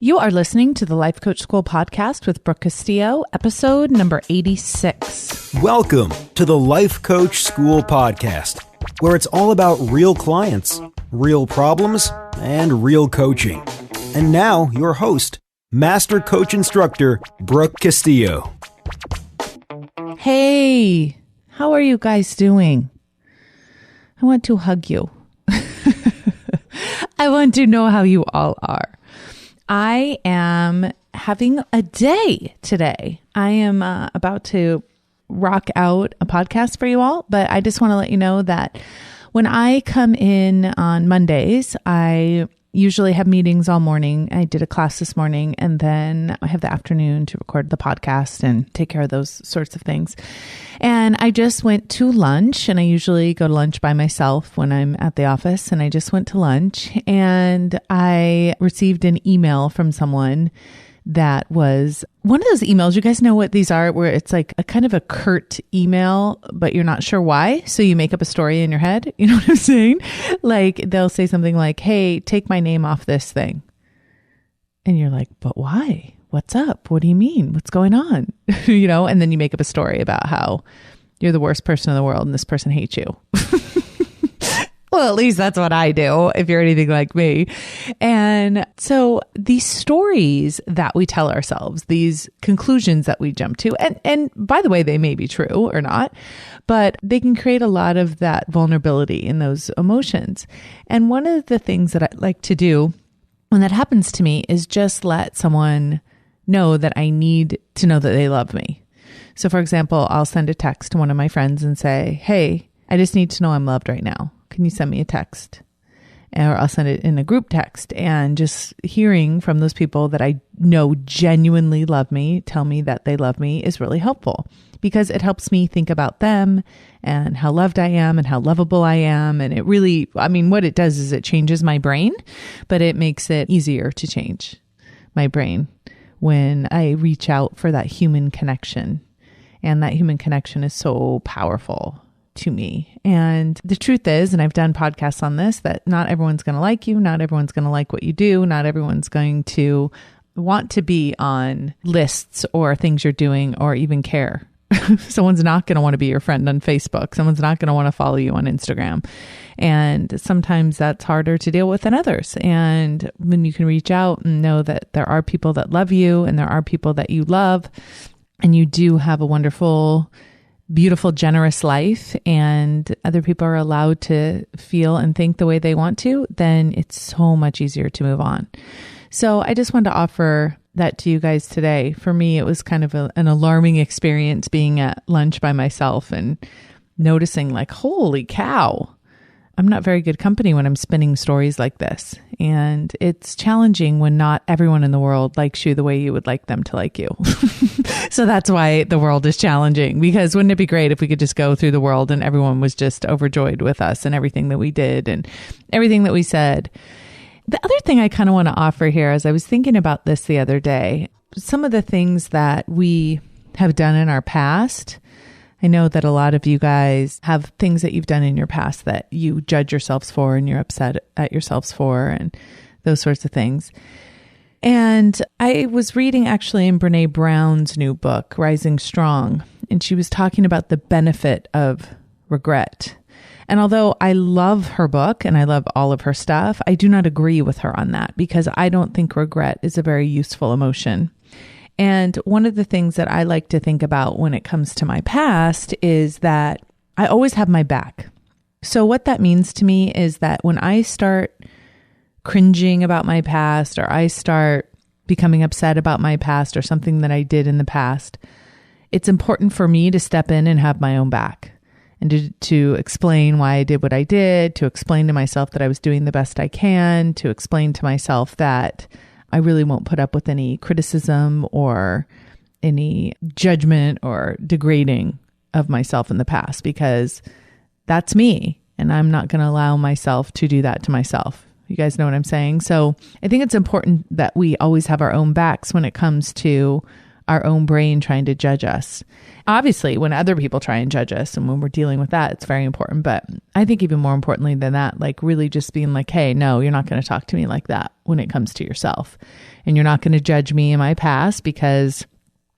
You are listening to the Life Coach School podcast with Brooke Castillo, episode number 86. Welcome to the Life Coach School podcast, where it's all about real clients, real problems, and real coaching. And now, your host, Master Coach Instructor, Brooke Castillo. Hey, how are you guys doing? I want to hug you. I want to know how you all are. I am having a day today. I am about to rock out a podcast for you all, but I just want to let you know that when I come in on Mondays, I usually have meetings all morning. I did a class this morning, and then I have the afternoon to record the podcast and take care of those sorts of things. And I just went to lunch, and I usually go to lunch by myself when I'm at the office, and I just went to lunch, and I received an email from someone that was one of those emails. You guys know what these are, where it's like a kind of a curt email, but you're not sure why. So you make up a story in your head. You know what I'm saying? Like they'll say something like, hey, take my name off this thing. And you're like, but why? What's up? What do you mean? What's going on? And then you make up a story about how you're the worst person in the world and this person hates you. Well, at least that's what I do if you're anything like me. And so these stories that we tell ourselves, these conclusions that we jump to, and by the way, they may be true or not, but they can create a lot of that vulnerability in those emotions. And one of the things that I like to do when that happens to me is just let someone know that I need to know that they love me. So for example, I'll send a text to one of my friends and say, hey, I just need to know I'm loved right now. Can you send me a text? Or I'll send it in a group text. And just hearing from those people that I know genuinely love me, tell me that they love me, is really helpful because it helps me think about them and how loved I am and how lovable I am. And it really, what it does is it changes my brain, but it makes it easier to change my brain when I reach out for that human connection. And that human connection is so powerful to me. And the truth is, and I've done podcasts on this, that not everyone's going to like you. Not everyone's going to like what you do. Not everyone's going to want to be on lists or things you're doing or even care. Someone's not going to want to be your friend on Facebook. Someone's not going to want to follow you on Instagram. And sometimes that's harder to deal with than others. And when you can reach out and know that there are people that love you and there are people that you love, and you do have a wonderful, beautiful, generous life, and other people are allowed to feel and think the way they want to, then it's so much easier to move on. So I just wanted to offer that to you guys today. For me, it was kind of an alarming experience being at lunch by myself and noticing like, holy cow, I'm not very good company when I'm spinning stories like this. And it's challenging when not everyone in the world likes you the way you would like them to like you. So that's why the world is challenging, because wouldn't it be great if we could just go through the world and everyone was just overjoyed with us and everything that we did and everything that we said. The other thing I kind of want to offer here, as I was thinking about this the other day, some of the things that we have done in our past. I know that a lot of you guys have things that you've done in your past that you judge yourselves for and you're upset at yourselves for and those sorts of things. And I was reading actually in Brene Brown's new book, Rising Strong, and she was talking about the benefit of regret. And although I love her book and I love all of her stuff, I do not agree with her on that because I don't think regret is a very useful emotion. And one of the things that I like to think about when it comes to my past is that I always have my back. So what that means to me is that when I start cringing about my past, or I start becoming upset about my past or something that I did in the past, it's important for me to step in and have my own back and to explain why I did what I did, to explain to myself that I was doing the best I can, to explain to myself that I really won't put up with any criticism or any judgment or degrading of myself in the past, because that's me and I'm not going to allow myself to do that to myself. You guys know what I'm saying? So I think it's important that we always have our own backs when it comes to our own brain trying to judge us. Obviously, when other people try and judge us and when we're dealing with that, it's very important. But I think even more importantly than that, like really just being like, hey, no, you're not going to talk to me like that when it comes to yourself. And you're not going to judge me in my past because,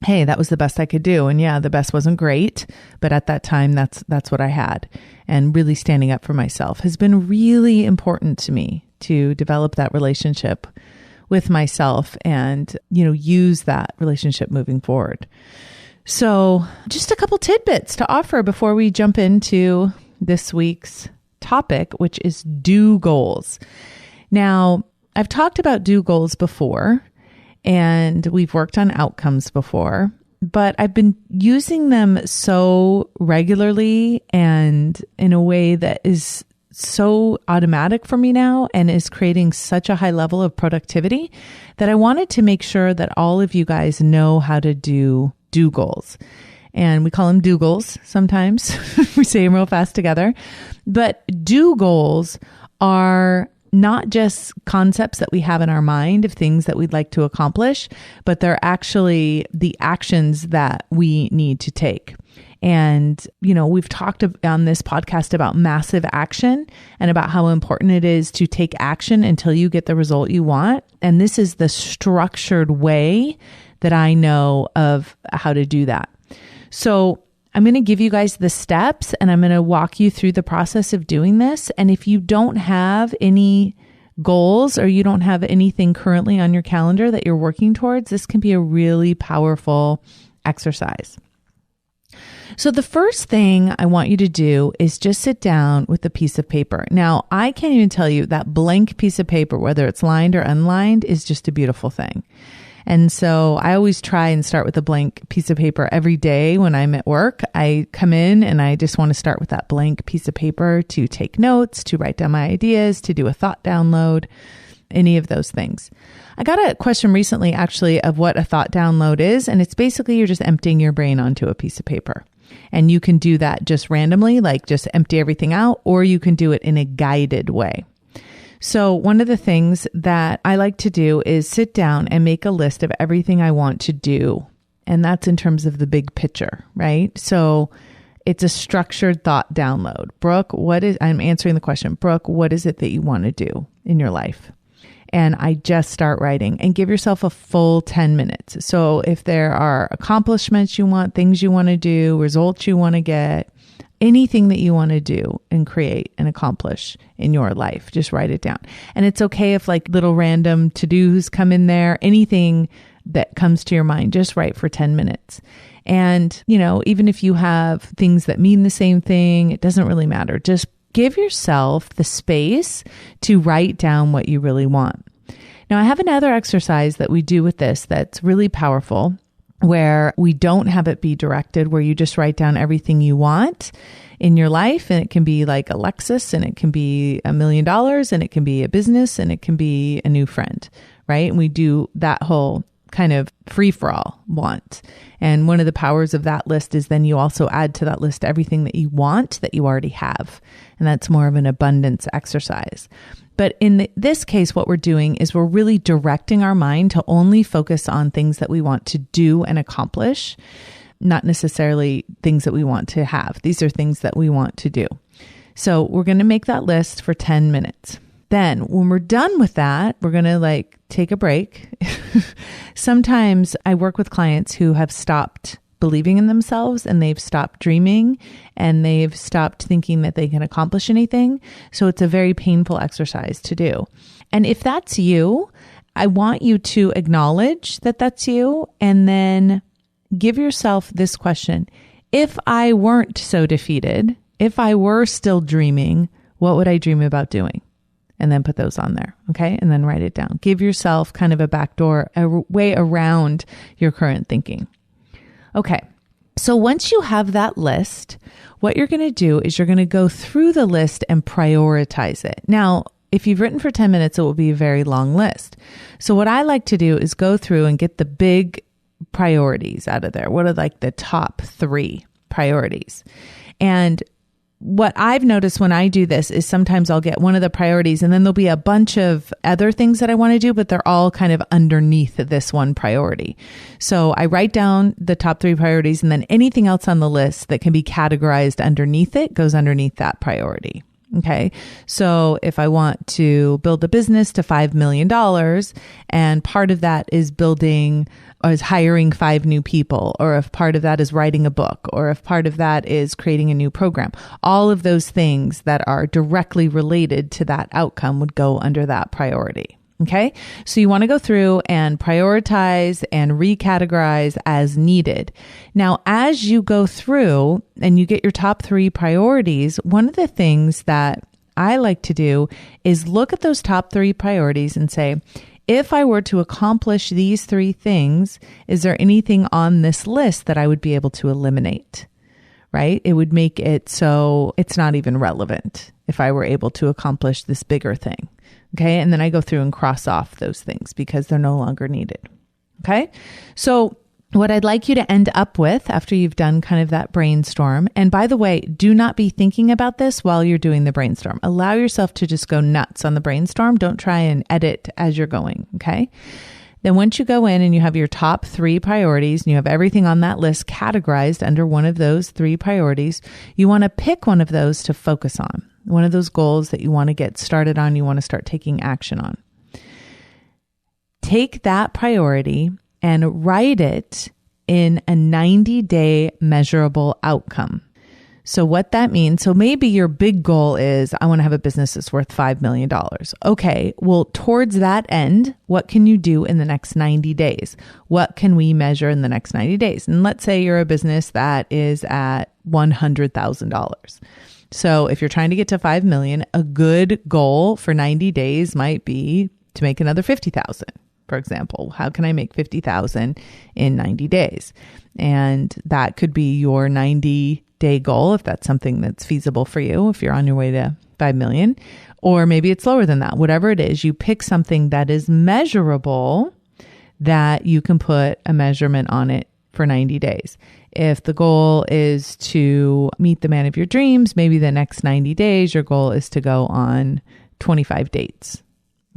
hey, that was the best I could do. And yeah, the best wasn't great, but at that time, that's what I had. And really standing up for myself has been really important to me to develop that relationship with myself and, use that relationship moving forward. So just a couple tidbits to offer before we jump into this week's topic, which is do goals. Now, I've talked about do goals before, and we've worked on outcomes before, but I've been using them so regularly and in a way that is so automatic for me now and is creating such a high level of productivity that I wanted to make sure that all of you guys know how to do goals. And we call them do goals sometimes. We say them real fast together. But do goals are not just concepts that we have in our mind of things that we'd like to accomplish, but they're actually the actions that we need to take. And, we've talked on this podcast about massive action and about how important it is to take action until you get the result you want. And this is the structured way that I know of how to do that. So I'm going to give you guys the steps and I'm going to walk you through the process of doing this. And if you don't have any goals or you don't have anything currently on your calendar that you're working towards, this can be a really powerful exercise. So the first thing I want you to do is just sit down with a piece of paper. Now, I can't even tell you that blank piece of paper, whether it's lined or unlined, is just a beautiful thing. And so I always try and start with a blank piece of paper every day when I'm at work. I come in and I just want to start with that blank piece of paper to take notes, to write down my ideas, to do a thought download, any of those things. I got a question recently actually of what a thought download is. And it's basically you're just emptying your brain onto a piece of paper. And you can do that just randomly, like just empty everything out, or you can do it in a guided way. So one of the things that I like to do is sit down and make a list of everything I want to do. And that's in terms of the big picture, right? So it's a structured thought download. Brooke, I'm answering the question, Brooke, what is it that you want to do in your life? And I just start writing and give yourself a full 10 minutes. So if there are accomplishments you want, things you want to do, results you want to get, anything that you want to do and create and accomplish in your life, just write it down. And it's okay if like little random to-dos come in there, anything that comes to your mind, just write for 10 minutes. And, even if you have things that mean the same thing, it doesn't really matter. Just give yourself the space to write down what you really want. Now, I have another exercise that we do with this that's really powerful, where we don't have it be directed, where you just write down everything you want in your life. And it can be like a Lexus, and it can be $1 million, and it can be a business, and it can be a new friend, right? And we do that whole kind of free-for-all want. And one of the powers of that list is then you also add to that list everything that you want that you already have. And that's more of an abundance exercise. But in this case, what we're doing is we're really directing our mind to only focus on things that we want to do and accomplish, not necessarily things that we want to have. These are things that we want to do. So we're going to make that list for 10 minutes. Then when we're done with that, we're going to take a break. Sometimes I work with clients who have stopped believing in themselves and they've stopped dreaming and they've stopped thinking that they can accomplish anything. So it's a very painful exercise to do. And if that's you, I want you to acknowledge that that's you and then give yourself this question. If I weren't so defeated, if I were still dreaming, what would I dream about doing? And then put those on there. Okay. And then write it down. Give yourself kind of a backdoor, a way around your current thinking. Okay. So once you have that list, what you're going to do is you're going to go through the list and prioritize it. Now, if you've written for 10 minutes, it will be a very long list. So what I like to do is go through and get the big priorities out of there. What are the top 3 priorities? And what I've noticed when I do this is sometimes I'll get one of the priorities and then there'll be a bunch of other things that I want to do, but they're all kind of underneath this one priority. So I write down the top 3 priorities, and then anything else on the list that can be categorized underneath it goes underneath that priority. Okay. So if I want to build a business to $5 million, and part of that is hiring 5 new people, or if part of that is writing a book, or if part of that is creating a new program, all of those things that are directly related to that outcome would go under that priority. Okay. So you want to go through and prioritize and recategorize as needed. Now, as you go through and you get your top 3 priorities, one of the things that I like to do is look at those top 3 priorities and say, if I were to accomplish these 3 things, is there anything on this list that I would be able to eliminate? Right? It would make it so it's not even relevant if I were able to accomplish this bigger thing. Okay. And then I go through and cross off those things because they're no longer needed. Okay. So what I'd like you to end up with after you've done kind of that brainstorm, and by the way, do not be thinking about this while you're doing the brainstorm. Allow yourself to just go nuts on the brainstorm. Don't try and edit as you're going. Okay. Then once you go in and you have your top 3 priorities and you have everything on that list categorized under one of those 3 priorities, you want to pick one of those to focus on. One of those goals that you want to get started on, you want to start taking action on. Take that priority and write it in a 90-day measurable outcome. So what that means, so maybe your big goal is, I want to have a business that's worth $5 million. Okay, well, towards that end, what can you do in the next 90 days? What can we measure in the next 90 days? And let's say you're a business that is at $100,000. So if you're trying to get to 5 million, a good goal for 90 days might be to make another 50,000. For example, how can I make 50,000 in 90 days? And that could be your 90-day goal if that's something that's feasible for you, if you're on your way to 5 million, or maybe it's lower than that. Whatever it is, you pick something that is measurable that you can put a measurement on it for 90 days. If the goal is to meet the man of your dreams, maybe the next 90 days, your goal is to go on 25 dates.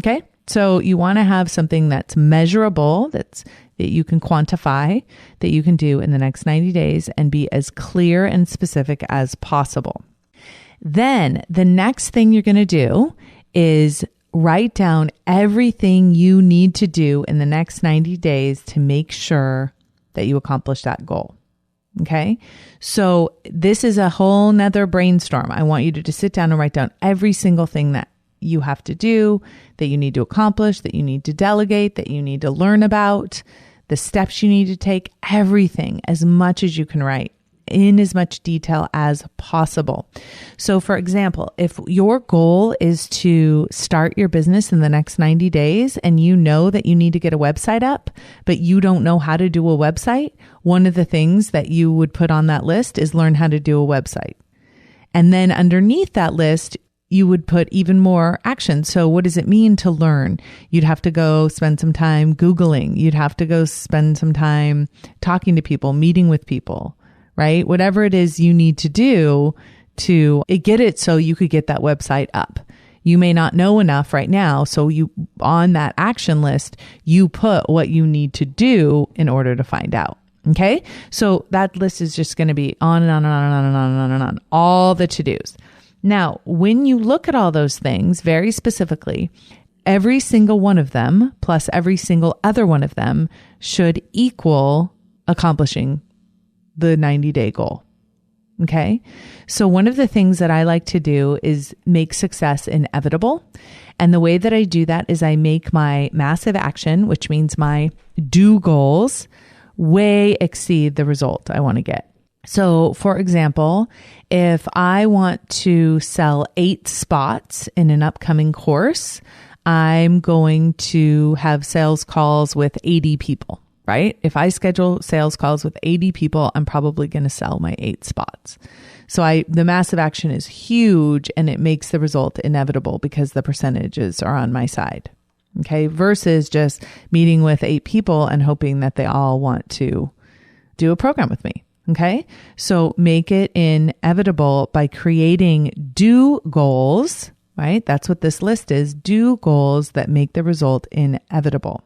Okay. So you want to have something that's measurable, that you can quantify, that you can do in the next 90 days and be as clear and specific as possible. Then the next thing you're going to do is write down everything you need to do in the next 90 days to make sure that you accomplish that goal. Okay. So this is a whole nother brainstorm. I want you to just sit down and write down every single thing that you have to do, that you need to accomplish, that you need to delegate, that you need to learn about, the steps you need to take, everything, as much as you can write in as much detail as possible. So for example, if your goal is to start your business in the next 90 days and you know that you need to get a website up, but you don't know how to do a website, one of the things that you would put on that list is learn how to do a website. And then underneath that list, you would put even more action. So what does it mean to learn? You'd have to go spend some time Googling. You'd have to go spend some time talking to people, meeting with people, right? Whatever it is you need to do to get it so you could get that website up. You may not know enough right now. So you, on that action list, you put what you need to do in order to find out. Okay. So that list is just going to be on and on and on and on and on and on and on, all the to-dos. Now, when you look at all those things very specifically, every single one of them plus every single other one of them should equal accomplishing the 90-day goal. Okay. So one of the things that I like to do is make success inevitable. And the way that I do that is I make my massive action, which means my do goals, way exceed the result I want to get. So for example, if I want to sell 8 spots in an upcoming course, I'm going to have sales calls with 80 people, right? If I schedule sales calls with 80 people, I'm probably going to sell my 8 spots. So the massive action is huge and it makes the result inevitable because the percentages are on my side. Okay. Versus just meeting with 8 people and hoping that they all want to do a program with me. Okay. So make it inevitable by creating do goals, right? That's what this list is. Do goals that make the result inevitable.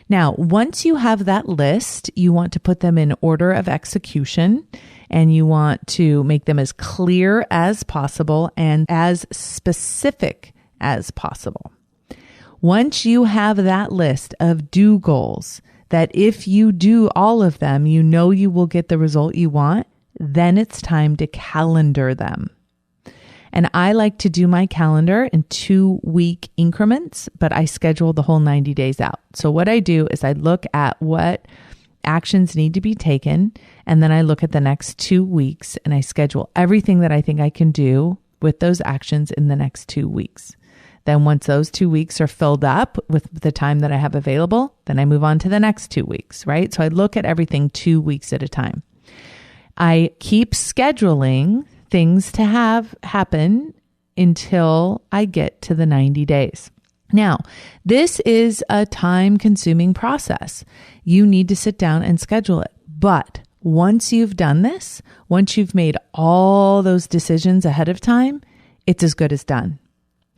Now, once you have that list, you want to put them in order of execution, and you want to make them as clear as possible and as specific as possible. Once you have that list of do goals, that if you do all of them, you know you will get the result you want, then it's time to calendar them. And I like to do my calendar in 2-week increments, but I schedule the whole 90 days out. So what I do is I look at what actions need to be taken, and then I look at the next 2 weeks and I schedule everything that I think I can do with those actions in the next 2 weeks. Then once those 2 weeks are filled up with the time that I have available, then I move on to the next 2 weeks, right? So I look at everything 2 weeks at a time. I keep scheduling things to have happen until I get to the 90 days. Now, this is a time-consuming process. You need to sit down and schedule it. But once you've done this, once you've made all those decisions ahead of time, it's as good as done,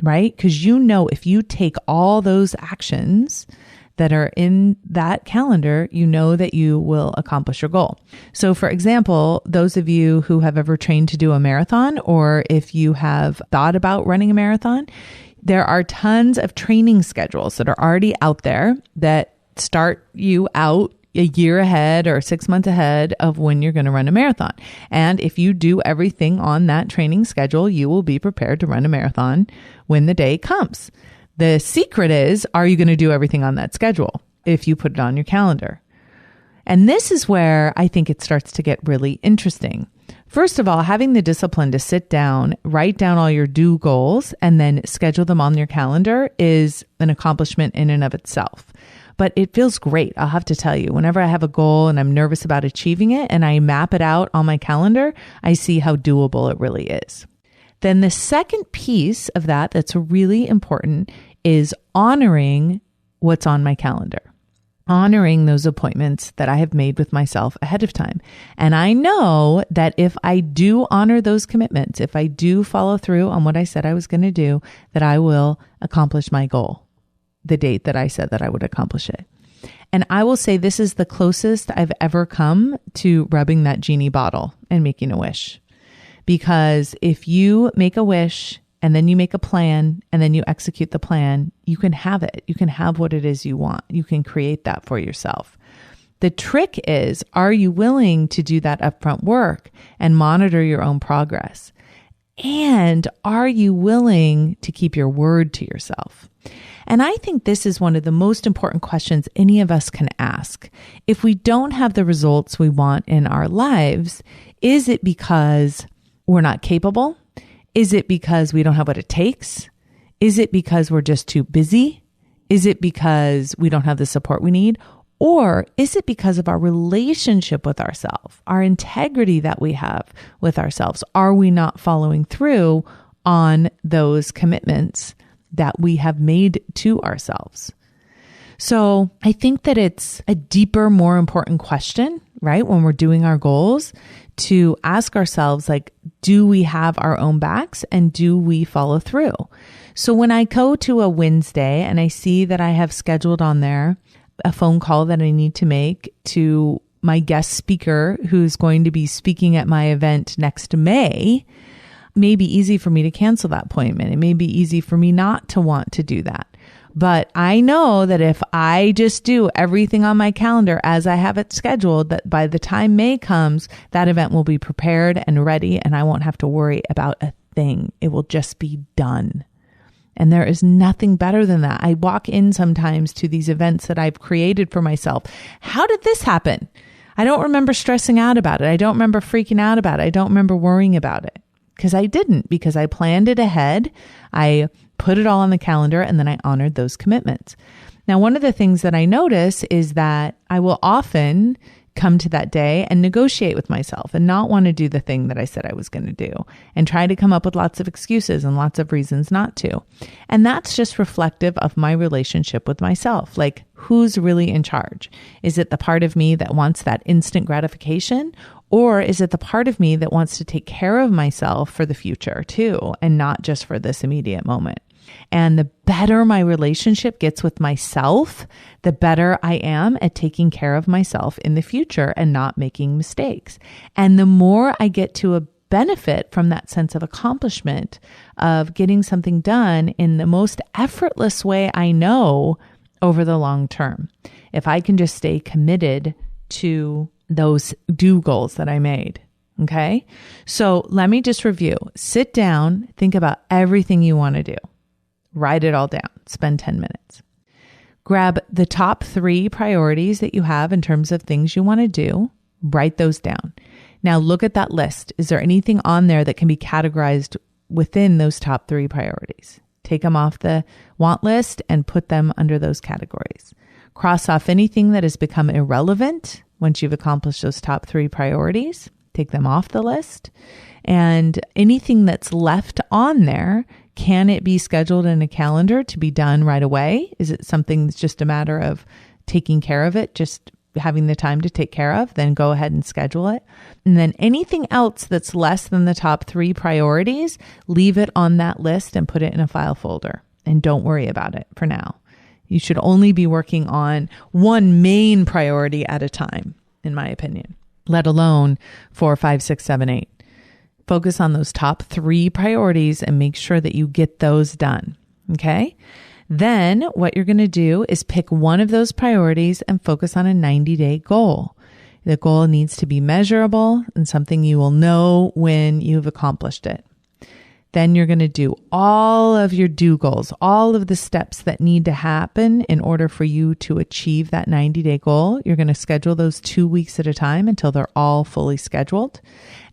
right? Because you know if you take all those actions that are in that calendar, you know that you will accomplish your goal. So for example, those of you who have ever trained to do a marathon, or if you have thought about running a marathon, there are tons of training schedules that are already out there that start you out a year ahead or 6 months ahead of when you're going to run a marathon. And if you do everything on that training schedule, you will be prepared to run a marathon when the day comes. The secret is, are you going to do everything on that schedule if you put it on your calendar? And this is where I think it starts to get really interesting. First of all, having the discipline to sit down, write down all your do goals, and then schedule them on your calendar is an accomplishment in and of itself. But it feels great. I'll have to tell you, whenever I have a goal and I'm nervous about achieving it and I map it out on my calendar, I see how doable it really is. Then the second piece of that that's really important is honoring what's on my calendar, honoring those appointments that I have made with myself ahead of time. And I know that if I do honor those commitments, if I do follow through on what I said I was going to do, that I will accomplish my goal, the date that I said that I would accomplish it. And I will say this is the closest I've ever come to rubbing that genie bottle and making a wish. Because if you make a wish and then you make a plan and then you execute the plan, you can have it. You can have what it is you want. You can create that for yourself. The trick is, are you willing to do that upfront work and monitor your own progress? And are you willing to keep your word to yourself? And I think this is one of the most important questions any of us can ask. If we don't have the results we want in our lives, is it because we're not capable? Is it because we don't have what it takes? Is it because we're just too busy? Is it because we don't have the support we need? Or is it because of our relationship with ourselves, our integrity that we have with ourselves? Are we not following through on those commitments that we have made to ourselves? So I think that it's a deeper, more important question, right? When we're doing our goals, to ask ourselves, like, do we have our own backs and do we follow through? So when I go to a Wednesday and I see that I have scheduled on there a phone call that I need to make to my guest speaker who's going to be speaking at my event next May, it may be easy for me to cancel that appointment. It may be easy for me not to want to do that. But I know that if I just do everything on my calendar as I have it scheduled, that by the time May comes, that event will be prepared and ready, and I won't have to worry about a thing. It will just be done. And there is nothing better than that. I walk in sometimes to these events that I've created for myself. How did this happen? I don't remember stressing out about it. I don't remember freaking out about it. I don't remember worrying about it. Because I didn't, because I planned it ahead. I put it all on the calendar and then I honored those commitments. Now, one of the things that I notice is that I will often come to that day and negotiate with myself and not want to do the thing that I said I was going to do and try to come up with lots of excuses and lots of reasons not to. And that's just reflective of my relationship with myself. Like, who's really in charge? Is it the part of me that wants that instant gratification? Or is it the part of me that wants to take care of myself for the future too, and not just for this immediate moment? And the better my relationship gets with myself, the better I am at taking care of myself in the future and not making mistakes. And the more I get to benefit from that sense of accomplishment of getting something done in the most effortless way I know over the long term. If I can just stay committed to those do goals that I made. Okay. So let me just review. Sit down, think about everything you want to do. Write it all down. Spend 10 minutes. Grab the top 3 priorities that you have in terms of things you want to do. Write those down. Now look at that list. Is there anything on there that can be categorized within those top 3 priorities? Take them off the want list and put them under those categories. Cross off anything that has become irrelevant once you've accomplished those top 3 priorities. Take them off the list. And anything that's left on there, can it be scheduled in a calendar to be done right away? Is it something that's just a matter of taking care of it, just having the time to take care of? Then go ahead and schedule it. And then anything else that's less than the top 3 priorities, leave it on that list and put it in a file folder. And don't worry about it for now. You should only be working on one main priority at a time, in my opinion, let alone 4, 5, 6, 7, 8. Focus on those top 3 priorities and make sure that you get those done. Okay. Then what you're going to do is pick one of those priorities and focus on a 90-day goal. The goal needs to be measurable and something you will know when you've accomplished it. Then you're going to do all of your do goals, all of the steps that need to happen in order for you to achieve that 90-day goal. You're going to schedule those 2 weeks at a time until they're all fully scheduled.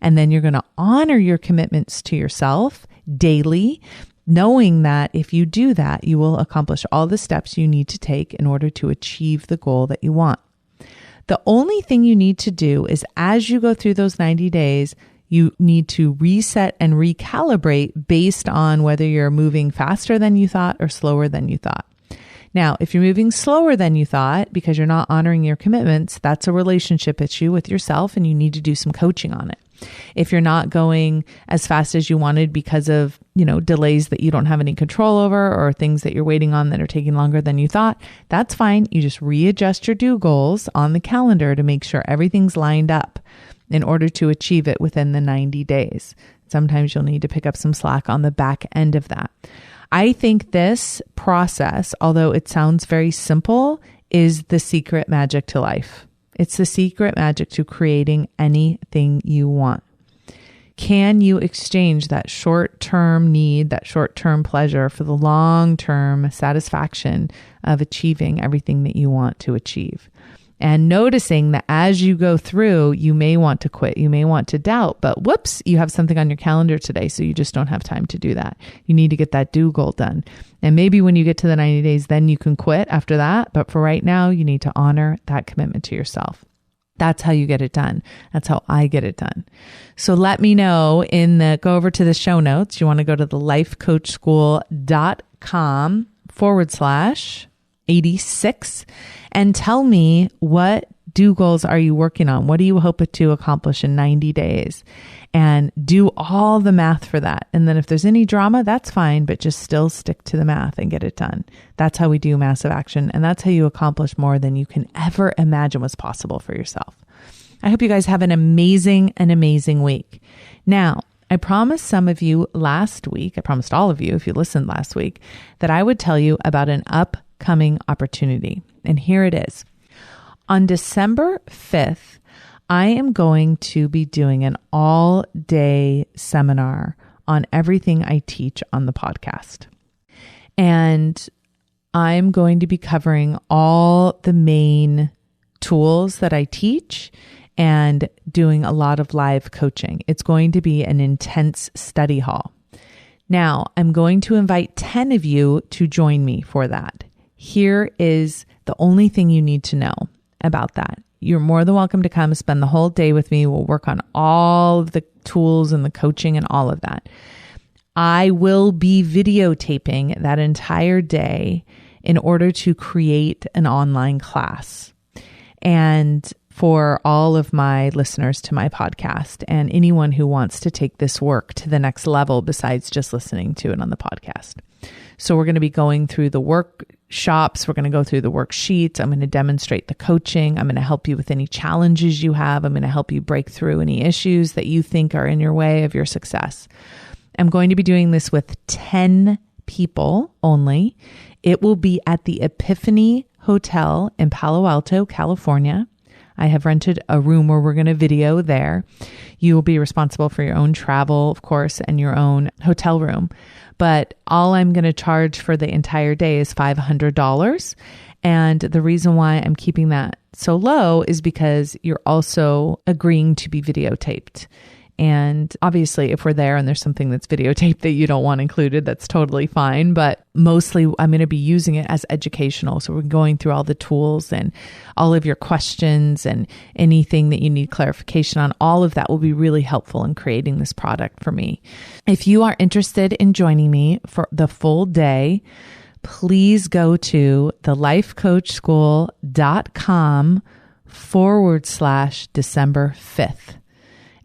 And then you're going to honor your commitments to yourself daily, knowing that if you do that, you will accomplish all the steps you need to take in order to achieve the goal that you want. The only thing you need to do is, as you go through those 90 days, you need to reset and recalibrate based on whether you're moving faster than you thought or slower than you thought. Now, if you're moving slower than you thought because you're not honoring your commitments, that's a relationship issue with yourself and you need to do some coaching on it. If you're not going as fast as you wanted because of, delays that you don't have any control over or things that you're waiting on that are taking longer than you thought, that's fine. You just readjust your do goals on the calendar to make sure everything's lined up in order to achieve it within the 90 days. Sometimes you'll need to pick up some slack on the back end of that. I think this process, although it sounds very simple, is the secret magic to life. It's the secret magic to creating anything you want. Can you exchange that short-term need, that short-term pleasure for the long-term satisfaction of achieving everything that you want to achieve? And noticing that as you go through, you may want to quit, you may want to doubt, but whoops, you have something on your calendar today, so you just don't have time to do that. You need to get that do goal done. And maybe when you get to the 90 days, then you can quit after that. But for right now, you need to honor that commitment to yourself. That's how you get it done. That's how I get it done. So let me know go over to the show notes. You want to go to the lifecoachschool.com/86 and tell me, what do goals are you working on? What do you hope to accomplish in 90 days? And do all the math for that. And then if there's any drama, that's fine, but just still stick to the math and get it done. That's how we do massive action. And that's how you accomplish more than you can ever imagine was possible for yourself. I hope you guys have an amazing week. Now, I promised some of you last week, I promised all of you if you listened last week, that I would tell you about an upcoming opportunity. And here it is. On December 5th, I am going to be doing an all-day seminar on everything I teach on the podcast. And I'm going to be covering all the main tools that I teach and doing a lot of live coaching. It's going to be an intense study hall. Now, I'm going to invite 10 of you to join me for that. Here is the only thing you need to know about that. you're more than welcome to come spend the whole day with me. We'll work on all of the tools and the coaching and all of that. I will be videotaping that entire day in order to create an online class. And for all of my listeners to my podcast and anyone who wants to take this work to the next level besides just listening to it on the podcast. So we're going to be going through the workshops. We're going to go through the worksheets. I'm going to demonstrate the coaching. I'm going to help you with any challenges you have. I'm going to help you break through any issues that you think are in your way of your success. I'm going to be doing this with 10 people only. It will be at the Epiphany Hotel in Palo Alto, California. I have rented a room where we're going to video there. You will be responsible for your own travel, of course, and your own hotel room. But all I'm going to charge for the entire day is $500. And the reason why I'm keeping that so low is because you're also agreeing to be videotaped. And obviously, if we're there and there's something that's videotaped that you don't want included, that's totally fine. But mostly, I'm going to be using it as educational. So we're going through all the tools and all of your questions and anything that you need clarification on. All of that will be really helpful in creating this product for me. If you are interested in joining me for the full day, please go to thelifecoachschool.com/December 5th.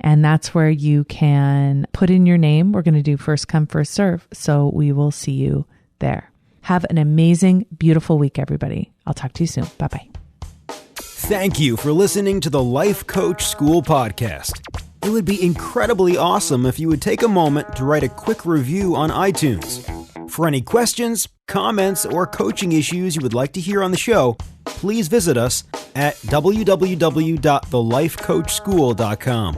And that's where you can put in your name. We're going to do first come, first serve. So we will see you there. Have an amazing, beautiful week, everybody. I'll talk to you soon. Bye-bye. Thank you for listening to the Life Coach School podcast. It would be incredibly awesome if you would take a moment to write a quick review on iTunes. For any questions, comments, or coaching issues you would like to hear on the show, please visit us at www.thelifecoachschool.com.